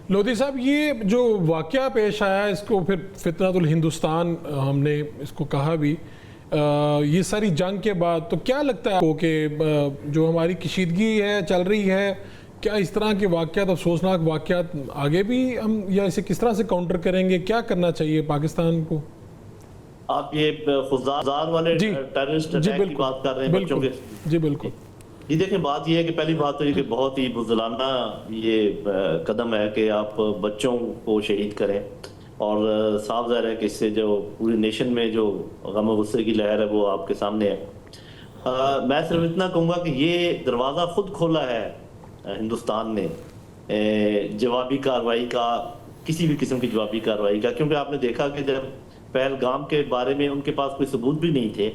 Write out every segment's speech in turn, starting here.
لودھی صاحب، یہ جو واقعہ پیش آیا اس کو پھر فتنۃ الہندوستان ہم نے اس کو کہا بھی، یہ ساری جنگ کے بعد تو کیا لگتا ہے آپ کو کہ جو ہماری کشیدگی ہے چل رہی ہے، کیا اس طرح کے واقعات، افسوسناک واقعات آگے بھی ہم یا اسے کس طرح سے کاؤنٹر کریں گے؟ کیا کرنا چاہیے پاکستان کو؟ آپ یہ خزار والے ٹیررسٹ اٹیک کی بات کر رہے ہیں بچوں کے؟ جی بالکل جی دیکھیں، بات یہ ہے کہ پہلی بات تو یہ کہ بہت ہی بزدلانہ یہ قدم ہے کہ آپ بچوں کو شہید کریں، اور صاف ظاہر ہے کہ اس سے جو پوری نیشن میں جو غم و غصے کی لہر ہے وہ آپ کے سامنے ہے۔ میں صرف اتنا کہوں گا کہ یہ دروازہ خود کھولا ہے ہندوستان نے جوابی کارروائی کا، کسی بھی قسم کی جوابی کارروائی کا، کیونکہ آپ نے دیکھا کہ جب پہلگام کے بارے میں ان کے پاس کوئی ثبوت بھی نہیں تھے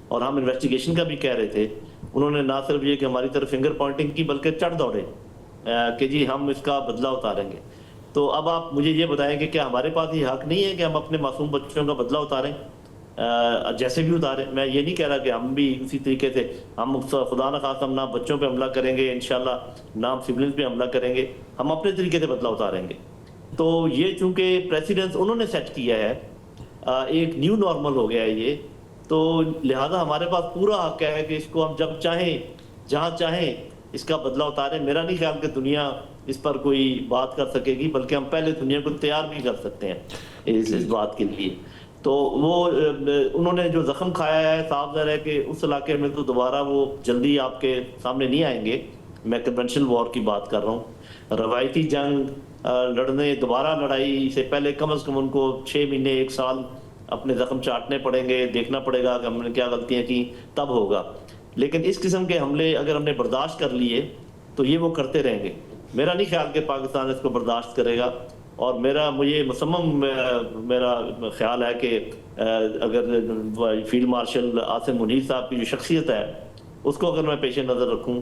اور ہم انویسٹیگیشن کا بھی کہہ رہے تھے، انہوں نے نہ صرف یہ کہ ہماری طرف فنگر پوائنٹنگ کی بلکہ چڑھ دوڑے کہ جی ہم اس کا بدلہ اتاریں گے۔ تو اب آپ مجھے یہ بتائیں کہ کیا ہمارے پاس یہ حق نہیں ہے کہ ہم اپنے معصوم بچوں کا بدلہ اتاریں؟ جیسے بھی اتاریں، میں یہ نہیں کہہ رہا کہ ہم بھی اسی طریقے سے، ہم خدا نخواستہ ہم نہ بچوں پہ حملہ کریں گے انشاءاللہ، نہ ہم سبلنز پہ حملہ کریں گے، ہم اپنے طریقے سے بدلہ اتاریں گے۔ تو یہ چونکہ پریسیڈنس انہوں نے سیٹ کیا ہے، ایک نیو نارمل ہو گیا ہے یہ، تو لہذا ہمارے پاس پورا حق ہے کہ اس کو ہم جب چاہیں جہاں چاہیں اس کا بدلہ اتاریں۔ میرا نہیں خیال کہ دنیا اس پر کوئی بات کر سکے گی، بلکہ ہم پہلے دنیا کو تیار بھی کر سکتے ہیں اس بات کے لیے۔ تو وہ انہوں نے جو زخم کھایا ہے، صاف ظاہر ہے کہ اس علاقے میں تو دوبارہ وہ جلدی آپ کے سامنے نہیں آئیں گے۔ میں کنونشنل وار کی بات کر رہا ہوں، روایتی جنگ لڑنے، دوبارہ لڑائی سے پہلے کم از کم ان کو 6 مہینے 1 سال اپنے زخم چاٹنے پڑیں گے، دیکھنا پڑے گا کہ ہم نے کیا غلطیاں کی، تب ہوگا۔ لیکن اس قسم کے حملے اگر ہم نے برداشت کر لیے تو یہ وہ کرتے رہیں گے۔ میرا نہیں خیال کہ پاکستان اس کو برداشت کرے گا، اور مجھے مصمم میرا خیال ہے کہ اگر فیلڈ مارشل عاصم منیر صاحب کی جو شخصیت ہے اس کو اگر میں پیش نظر رکھوں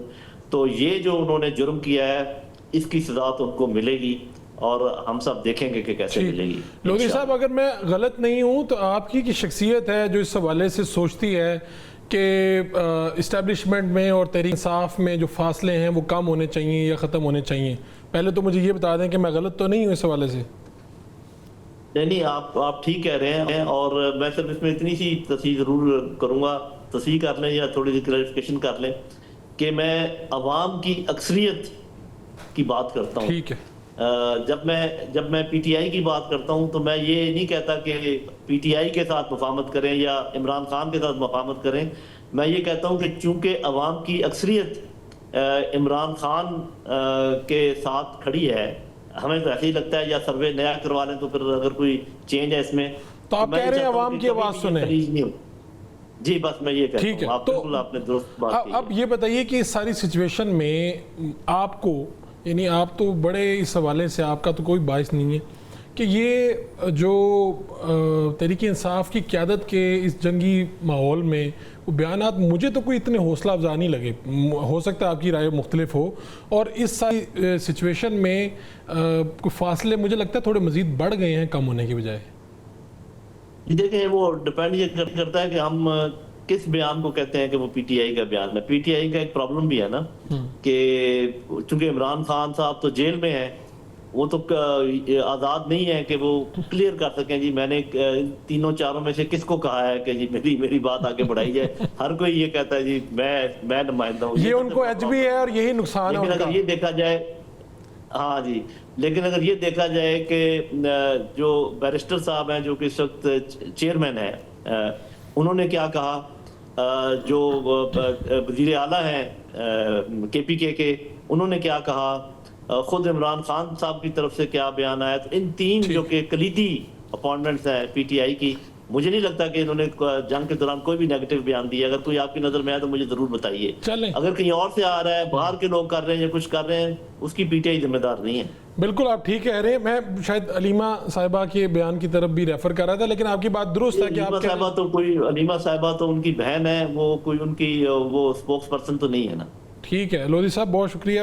تو یہ جو انہوں نے جرم کیا ہے اس کی سزا تو ان کو ملے گی، اور ہم سب دیکھیں گے کہ کیسے ملے گی۔ لودھی صاحب، اگر میں غلط نہیں ہوں تو آپ کی شخصیت ہے جو اس حوالے سے سوچتی ہے کہ اسٹیبلشمنٹ میں اور تحریک انصاف میں جو فاصلے ہیں وہ کم ہونے چاہیے یا ختم ہونے چاہیے، پہلے تو مجھے یہ بتا دیں کہ میں غلط تو نہیں ہوں اس حوالے سے؟ نہیں، آپ ٹھیک کہہ رہے ہیں، اور میں صرف اس میں اتنی سی تصحیح ضرور کروں گا، تصحیح کر لیں یا تھوڑی سی کلیریفیکیشن کر لیں کہ میں عوام کی اکثریت کی بات کرتا ہوں۔ ٹھیک ہے۔ جب میں پی ٹی آئی کی بات کرتا ہوں تو میں یہ نہیں کہتا کہ پی ٹی آئی کے ساتھ مفاہمت کریں یا عمران خان کے ساتھ مفاہمت کریں، میں یہ کہتا ہوں کہ چونکہ عوام کی اکثریت عمران خان کے ساتھ کھڑی ہے، ہمیں تو ایسے ہی لگتا ہے، یا سروے نیا کروا لیں تو پھر اگر کوئی چینج ہے اس میں تو آپ کہہ رہے ہیں عوام کی آواز سنیں۔ جی بس میں یہ کہتا ہوں، ٹھیک ہے۔ آپ نے درست بات کی۔ اب یہ بتائیے کہ اس ساری سچویشن میں آپ کو، یعنی آپ تو بڑے اس حوالے سے آپ کا تو کوئی باعث نہیں ہے کہ یہ جو تحریک انصاف کی قیادت کے اس جنگی ماحول میں وہ بیانات، مجھے تو کوئی اتنے حوصلہ افزا نہیں لگے، ہو سکتا ہے آپ کی رائے مختلف ہو، اور اس ساری سچویشن میں کوئی فاصلے مجھے لگتا ہے تھوڑے مزید بڑھ گئے ہیں کم ہونے کی بجائے۔ دیکھیں، وہ ڈیپینڈ یہ کرتا ہے کہ ہم کس بیان کو کہتے ہیں کہ وہ پی ٹی آئی کا بیان ہے۔ پی ٹی آئی کا ایک پرابلم بھی ہے نا کہ چونکہ عمران خان صاحب تو جیل میں ہیں، وہ تو آزاد نہیں ہے کہ وہ کلیئر کر سکیں جی میں نے تینوں چاروں میں سے کس کو کہا ہے کہ جی میری بات آگے بڑھائی جائے۔ ہر کوئی یہ کہتا ہے جی میں نمائندہ ہوں، یہ ان کو ایج بھی ہے اور یہی نقصان ہے۔ لیکن اگر یہ دیکھا جائے، ہاں جی، لیکن اگر یہ دیکھا جائے کہ جو بیرسٹر صاحب ہیں جو کہ اس وقت چیئرمین ہیں، انہوں نے کیا کہا، جو وزیر اعلیٰ ہیں کے پی کے انہوں نے کیا کہا، خود عمران خان صاحب کی طرف سے کیا بیان آیا، تو ان تین جو کہ کلیدی اپوائنٹمنٹس ہیں پی ٹی آئی کی، مجھے نہیں لگتا کہ انہوں نے جنگ کے دوران کوئی بھی نیگیٹو بیان دیا۔ اگر کوئی آپ کی نظر میں ہے تو مجھے ضرور بتائیے۔ اگر کہیں اور سے آ رہا ہے، باہر کے لوگ کر رہے ہیں یا کچھ کر رہے ہیں، اس کی پی ٹی آئی ذمہ دار نہیں ہے۔ بالکل آپ ٹھیک کہہ رہے ہیں۔ میں شاید علیمہ صاحبہ کے بیان کی طرف بھی ریفر کر رہا تھا، لیکن آپ کی بات درست ہے کہ علیمہ صاحبہ تو ان کی بہن ہے، وہ کوئی ان کی وہ اسپوکس پرسن تو نہیں ہے نا۔ ٹھیک ہے لودھی صاحب، بہت شکریہ۔